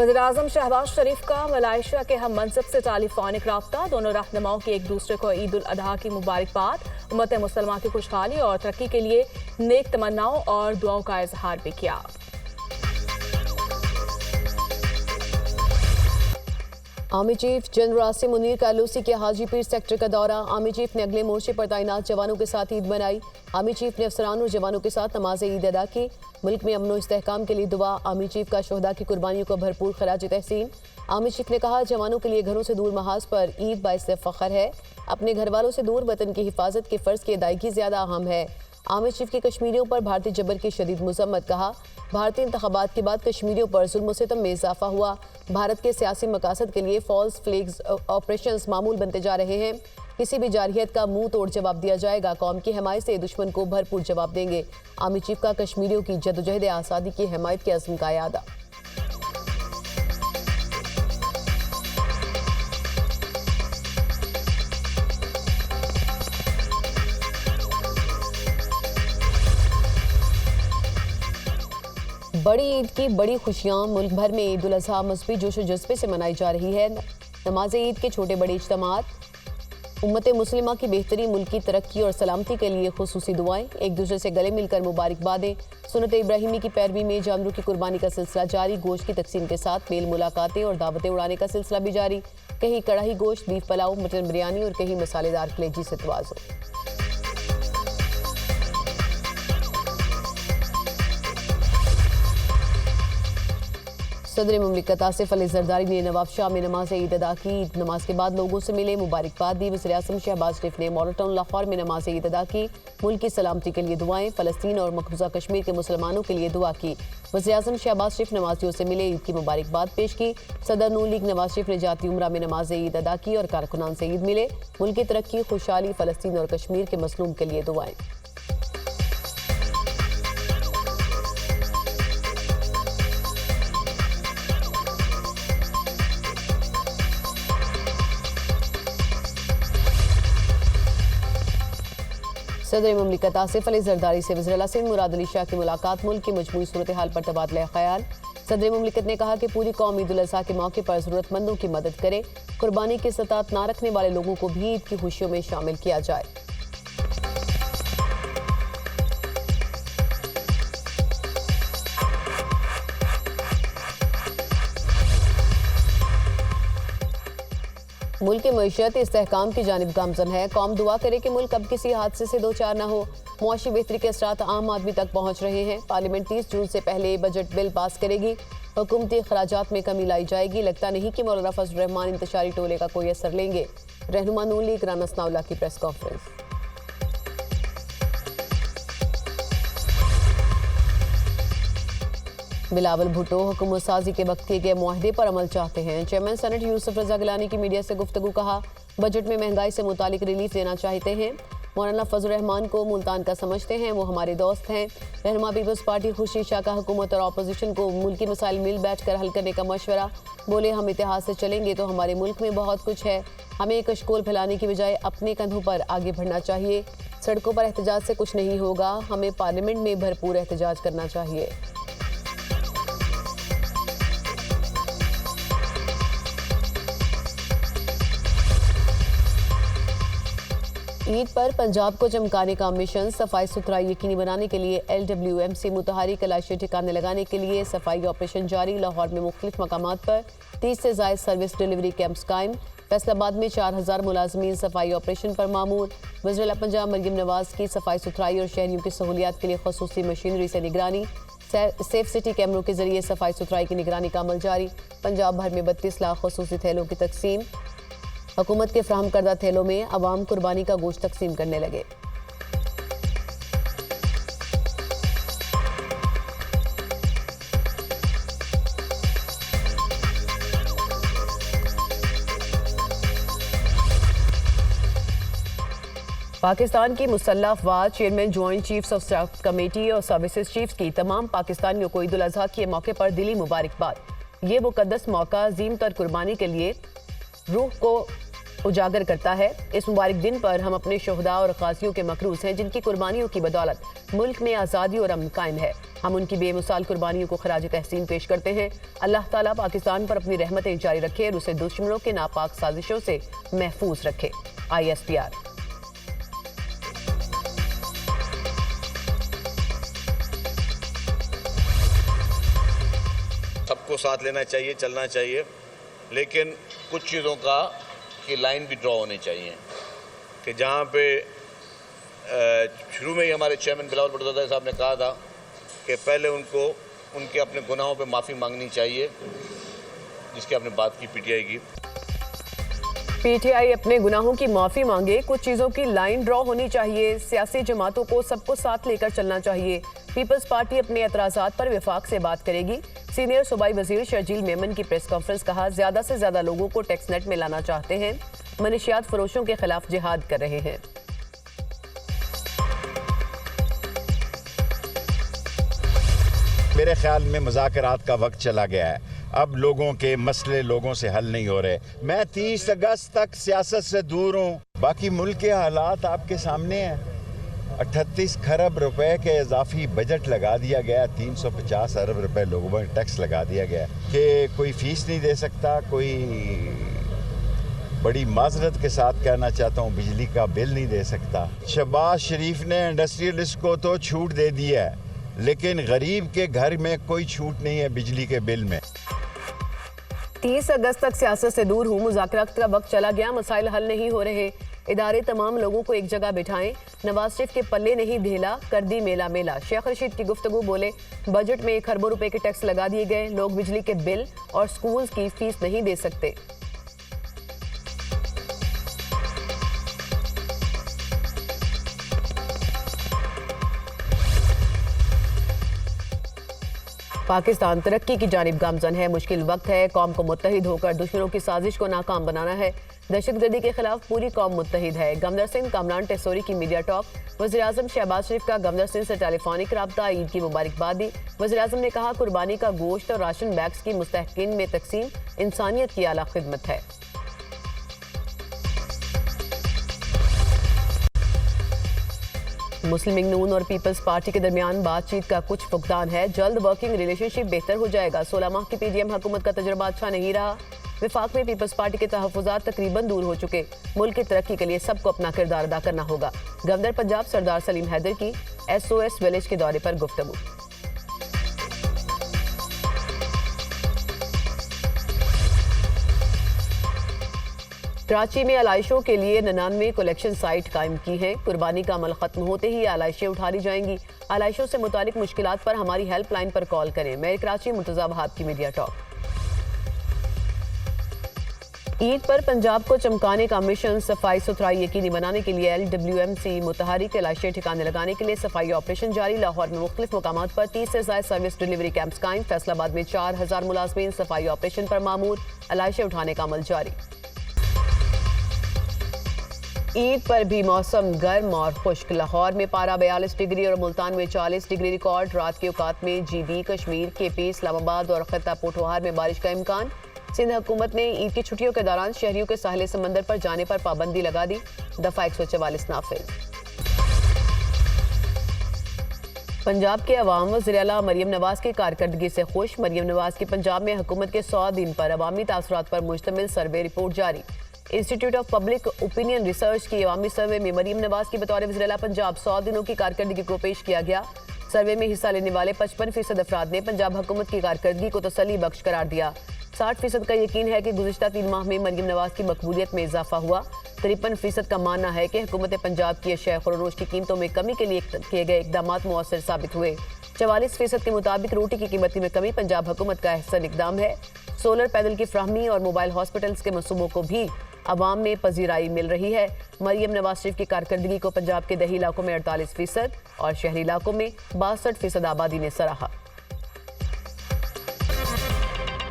वज़ीर-ए-आज़म शहबाज शरीफ का मलाइशिया के हम मनसब से टेलीफोनिक राब्ता। दोनों रहनुमाओं की एक दूसरे को ईद उल अजहा की मुबारकबाद, उम्मत मुसलमान की खुशहाली और तरक्की के लिए नेक तमन्नाओं और दुआओं का इजहार भी किया। Army chief general Asim Munir का LOC के हाजीपीर सेक्टर का दौरा। आर्मी चीफ ने अगले मोर्चे पर तैनात जवानों के साथ ईद मनाई। आर्मी चीफ ने अफसरान और जवानों के साथ नमाज ईद अदा की। मुल्क में अमन और इस्तेहकाम के लिए दुआ। आर्मी चीफ का शोहदा की कुर्बानियों को भरपूर खराज तहसीन। आर्मी चीफ ने कहा, जवानों के लिए घरों से दूर महाज पर ईद बाइस फख्र है। अपने घर वालों से दूर वतन की हिफाजत के फ़र्ज की अदायगी ज़्यादा अहम है। आर्मी चीफ की कश्मीरियों पर भारतीय जबर की शदीद मजम्मत। कहा, भारतीय इंतखाबात के बाद कश्मीरियों पर जुल्म सितम में इजाफा हुआ। भारत के सियासी मकासद के लिए फॉल्स फ्लैग्स ऑपरेशंस मामूल बनते जा रहे हैं। किसी भी जारहियत का मुंह तोड़ जवाब दिया जाएगा। कौम की हिमायत से दुश्मन को भरपूर जवाब देंगे। आर्मी चीफ का कश्मीरियों की जदोजहद आज़ादी की हिमायत के अज़्म का यादा। बड़ी ईद की बड़ी खुशियां। मुल्क भर में ईद उल अजहा मज़हबी जोश और जज्बे से मनाई जा रही है। नमाज ईद के छोटे बड़े इज्तिमात, उम्मत मुस्लिमा की बेहतरी, मुल्क की तरक्की और सलामती के लिए खुसूसी दुआएं, एक दूसरे से गले मिलकर मुबारकबादें। सुन्नत इब्राहिमी की पैरवी में जानवरों की कुर्बानी का सिलसिला जारी। गोश्त की तकसीम के साथ मेल मुलाकातें और दावतें उड़ाने का सिलसिला भी जारी। कहीं कढ़ाई गोश्त, बीफ पुलाव, मटन बिरयानी और कहीं मसालेदार कलेजी से तवाज़ो। सदर मुमलिकत आसिफ अली जरदारी ने नवाब शाह में नमाज ईद अदा की। ईद नमाज के बाद लोगों से मिले, मुबारकबाद दी। वज़ीर-ए-आज़म शहबाज शरीफ ने मॉडल टाउन लाहौर में नमाज ईद अदा की। मुल्क की सलामती के लिए दुआएं, फ़लस्तीन और मकबूजा कश्मीर के मुसलमानों के लिए दुआ की। वज़ीर-ए-आज़म शहबाज शरीफ नमाजियों से मिले, ईद की मुबारकबाद पेश की। सदर नून लीग नवाज शरीफ ने जाती उम्रा में नमाज ईद अदा की और कारकुनान से ईद मिले। मुल्क की तरक्की, खुशहाली, फ़लस्तीन और कश्मीर के मसलूम के लिए दुआएं। सदर मुमलिकत आसिफ अली जरदारी से वज़ीर आला सिंध मुराद अली शाह की मुलाकात। मुल्क की मजमूई सूरत हाल पर तबादला ख्याल। सदर मुमलिकत ने कहा कि पूरी कौम ईद उल अजहा के मौके पर ज़रूरतमंदों की मदद करे। कुर्बानी की सतात ना रखने वाले लोगों को भी ईद की खुशियों में शामिल किया जाए। मुल्क की मईशत इस्तेहकाम की जानिब गामजन है। कौम दुआ करे कि मुल्क अब किसी हादसे से दो चार न हो। मुआशी बेहतरी के असरात आम आदमी तक पहुँच रहे हैं। पार्लियामेंट 30 जून से पहले बजट बिल पास करेगी। हुकूमती अखराजात में कमी लाई जाएगी। लगता नहीं कि मौलाना फजल रहमान इंतशारी टोले का कोई असर लेंगे। रहनुमा नून लीग राना सनाउल्लाह की प्रेस कॉन्फ्रेंस। बिलावल भुट्टो हुकूमत साजी के वक्त किए गए मुआहदे पर अमल चाहते हैं। चेयरमैन सेनेट यूसुफ रजा गिलानी की मीडिया से गुफ्तगू। कहा, बजट में महंगाई से मुतालिक रिलीफ देना चाहते हैं। मौलाना फजल रहमान को मुल्तान का समझते हैं, वो हमारे दोस्त हैं। रहनुमा पीपल्स पार्टी खुर्शीद शाह का हुकूमत और अपोजिशन को मुल्की मसाइल मिल बैठ कर हल करने का मशवरा। बोले, हम इतिहास से चलेंगे तो हमारे मुल्क में बहुत कुछ है। हमें कशकोल फैलाने की बजाय अपने कंधों पर आगे बढ़ना चाहिए। सड़कों पर एहतजाज से कुछ नहीं होगा। हमें पार्लियामेंट में भरपूर एहतजाज करना चाहिए। ईद पर पंजाब को चमकाने का मिशन। सफाई सुथराई यकीनी बनाने के लिए LWMC मुतहरी कलाशी ठिकाने लगाने के लिए सफाई ऑपरेशन जारी। लाहौर में मुख्तलिफ मकामात पर 30 से ज़ायद सर्विस डिलीवरी कैंप्स कायम। फैसलाबाद में 4000 मुलाजमीन सफाई ऑपरेशन पर मामूर। वज़ीर आला पंजाब मरियम नवाज की सफाई सुथराई और शहरियों की सहूलियात के लिए खसूसी मशीनरी से निगरानी। सेफ सिटी कैमरों के जरिए सफाई सुथराई की निगरानी का अमल जारी। पंजाब भर में 32 लाख खसूसी थैलों की तकसीम। हुकूमत के फ्राहम करदा थैलों में अवाम कुर्बानी का गोश्त तकसीम करने लगे। पाकिस्तान की मुसल्लह अफवाज chairman joint chiefs of staff committee और सर्विसेज चीफ्स की तमाम पाकिस्तानियों को ईद उल अजहा के मौके पर दिली मुबारकबाद। ये मुकद्दस मौका अजीम तर कुर्बानी के लिए रूह को उजागर करता है। इस मुबारक दिन पर हम अपने शोहदा और गाजियों के मकरूज हैं, जिनकी कुर्बानियों की बदौलत मुल्क में आज़ादी और अमन कायम है। हम उनकी बेमिसाल कुर्बानियों को खराज तहसीन पेश करते हैं। अल्लाह ताला पाकिस्तान पर अपनी रहमतें जारी रखे और उसे दुश्मनों के नापाक साजिशों से महफूज रखे। ISPR। सबको साथ लेना चाहिए, चलना चाहिए, लेकिन कुछ चीज़ों का की लाइन भी ड्रॉ होनी चाहिए कि जहाँ पे शुरू में ही हमारे चेयरमैन बिलावल भुट्टो ज़रदारी साहब ने कहा था कि पहले उनको उनके अपने गुनाहों पे माफ़ी मांगनी चाहिए, जिसकी आपने बात की PTI की। PTI अपने गुनाहों की माफी मांगे, कुछ चीजों की लाइन ड्रॉ होनी चाहिए, सियासी जमातों को सबको साथ लेकर चलना चाहिए। पीपल्स पार्टी अपने एतराजात पर विफाक से बात करेगी। सीनियर सूबाई वजीर शर्जील मेमन की प्रेस कॉन्फ्रेंस, कहा ज्यादा से ज्यादा लोगों को टैक्स नेट में लाना चाहते हैं, मनशियात फरोशों के खिलाफ जिहाद कर रहे हैं। मेरे ख्याल में मुज़ाकरात का वक्त चला गया है। अब लोगों के मसले लोगों से हल नहीं हो रहे। मैं 30 अगस्त तक सियासत से दूर हूँ। बाकी मुल्क के हालात आपके सामने हैं। 38 खरब रुपए के इजाफी बजट लगा दिया गया, 350 अरब रुपए लोगों पर टैक्स लगा दिया गया कि कोई फीस नहीं दे सकता। कोई बड़ी माजरत के साथ कहना चाहता हूँ, बिजली का बिल नहीं दे सकता। शहबाज शरीफ ने इंडस्ट्रियलिस्ट को तो छूट दे दी है, लेकिन गरीब के घर में कोई छूट नहीं है बिजली के बिल में। 30 अगस्त तक सियासत से दूर हूँ, मुज़ाकरात का वक्त चला गया, मसाइल हल नहीं हो रहे। इदारे तमाम लोगों को एक जगह बिठाएं। नवाज शरीफ के पल्ले नहीं ढेला, कर दी मेला मेला। शेख रशीद की गुफ्तगू, बोले बजट में 1 अरब रुपए के टैक्स लगा दिए गए, लोग बिजली के बिल और स्कूल की फीस नहीं दे सकते। पाकिस्तान तरक्की की जानिब गामजन है। मुश्किल वक्त है, कौम को मुत्तहिद होकर दुश्मनों की साजिश को नाकाम बनाना है। दहशतगर्दी के खिलाफ पूरी कौम मुत्तहिद है। गवर्नर सिंह कामरान टेसोरी की मीडिया टॉक। वज़ीर-ए-आज़म शहबाज शरीफ का गवर्नर सिंह से टेलीफोनिक रब्ता, ईद की मुबारकबाद दी। वज़ीर-ए-आज़म ने कहा कुर्बानी का गोश्त और राशन बैग्स की मुस्तहकीन में तकसीम इंसानियत की आला खिदमत है। मुस्लिम लीग नून और पीपल्स पार्टी के दरमियान बातचीत का कुछ फुकदान है। जल्द वर्किंग रिलेशनशिप बेहतर हो जाएगा। 16 माह की PDM हुकूमत का तजुर्बा अच्छा नहीं रहा। विफाक में पीपल्स पार्टी के तहफ़्फ़ुज़ात तकरीबन दूर हो चुके। मुल्क की तरक्की के लिए सबको अपना किरदार अदा करना होगा। गवर्नर पंजाब सरदार सलीम हैदर की SOS विलेज के दौरे पर गुफ्तगू। कराची में आलाइशों के लिए 99 कलेक्शन साइट कायम की हैं। कुर्बानी का अमल खत्म होते ही आलाइशें उठा ली जाएंगी। आलाइशों से मुतालिक मुश्किलात पर हमारी हेल्पलाइन पर कॉल करें। मेयर कराची मुर्तज़ा वहाब की मीडिया टॉक। ईद पर पंजाब को चमकाने का मिशन, सफाई सुथराई यकीनी बनाने के लिए LWMC मुतहरिक आलाइशें ठिकाने लगाने के लिए सफाई ऑपरेशन जारी। लाहौर में मुख्तलिफ मुकामात पर 30 से ज़ायद सर्विस डिलीवरी कैंप्स कायम। फैसलाबाद में 4000 मुलाजमीन सफाई ऑपरेशन पर मामूर। आलाइशें उठाने का अमल जारी। ईद पर भी मौसम गर्म और खुश्क। लाहौर में पारा 42 डिग्री और मुल्तान में 40 डिग्री रिकॉर्ड। रात के औकात में GB, कश्मीर, KP, इस्लामाबाद और खत्ता पोठोहार में बारिश का इम्कान। सिंध हुकूमत ने ईद की छुट्टियों के दौरान शहरियों के साहिल समंदर पर जाने पर पाबंदी लगा दी। दफा 144 नाफिज। पंजाब के अवाम वज़ीर आला मरियम नवाज की कारकर्दगी से खुश। मरियम नवाज की पंजाब में हुकूमत के 100 दिन पर अवामी तासुरात पर मुश्तमिल सर्वे रिपोर्ट जारी। Institute of public opinion research की अवामी सर्वे में मरियम नवाज की बतौर वज़ीर आला पंजाब 100 दिनों की कारकर्दगी को पेश किया गया। सर्वे में हिस्सा लेने वाले 55% अफराद ने पंजाब हुकूमत की कारकर्दगी को तसल्ली बख्श करार दिया। 60% का यकीन है कि गुज़िश्ता 3 माह में मरियम नवाज की मकबूलियत में इजाफा हुआ। 53% का मानना है कि हुकूमत पंजाब की अशिया खुरोश की कीमतों में कमी के लिए किए गए इकदाम मौसर साबित हुए। 44% के मुताबिक रोटी की कीमत में कमी पंजाब हुकूमत का अहसन इकदाम है। सोलर पैनल की फ्राहमी और मोबाइल हॉस्पिटल्स के मनसूबों को भी अवाम में पजीराई मिल रही है। मरियम नवाज शरीफ की कारकर्दगी को पंजाब के दही इलाकों में 48% और शहरी इलाकों में 62% आबादी ने सराहा।